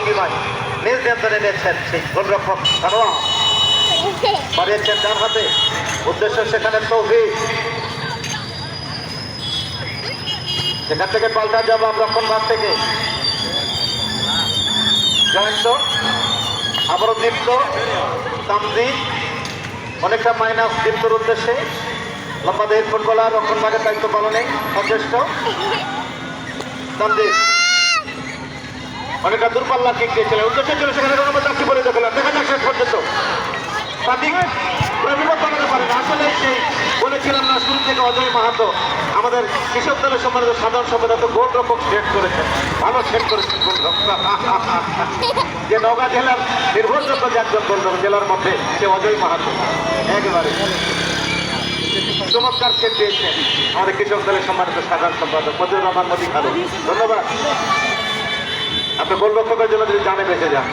ভঙ্গিমায় নিজ নিয়ন্ত্রণে নিয়েছেন সেই গোলরক্ষক সানোয়ার, বাড়িয়েছেন ডান হাতে, উদ্দেশ্য সেখানে তৌফিক, সেখান থেকে পাল্টা জবাব রক্ষণ ভাগ থেকে জয়ন্ত, আবারও দীপ্ত, তামজিদ, অনেকটা মাইনাস দীপ্তর উদ্দেশ্যে, লম্বা দেহের ফুটবলার রক্ষণ ভাগের দায়িত্ব পালনে সচেষ্ট তামজিদ, অনেকটা দূরপাল্লার কিক দিয়েছিলেন, উদ্দেশ্যে ছিল সেখানে চাকরি করে দেখলেন, দেখা যাক শেষ পর্যন্ত সাদিক বিপদ বানাতে পারেন। আসলে সেই বলেছিলাম না শুরু থেকে অজয় মাহাতো আমাদের কৃষক দলের সম্মানিত সাধারণ সম্পাদক গোলরক্ষক সেট করেছেন, ভালো সেট করেছেন গোলরক্ষক, যে নওগাঁ জেলার নির্ভরযোগ্য যে একজন গোলরক্ষক জেলার মধ্যে সে অজয় মাহাতো একেবারে চমৎকার সেট দিয়েছেন আমাদের কৃষক দলের সম্মানিত সাধারণ সম্পাদক মজিবুর রহমান মতি খালু। ধন্যবাদ। আপনি গোলরক্ষকের জন্য যদি জানে বেঁচে যান।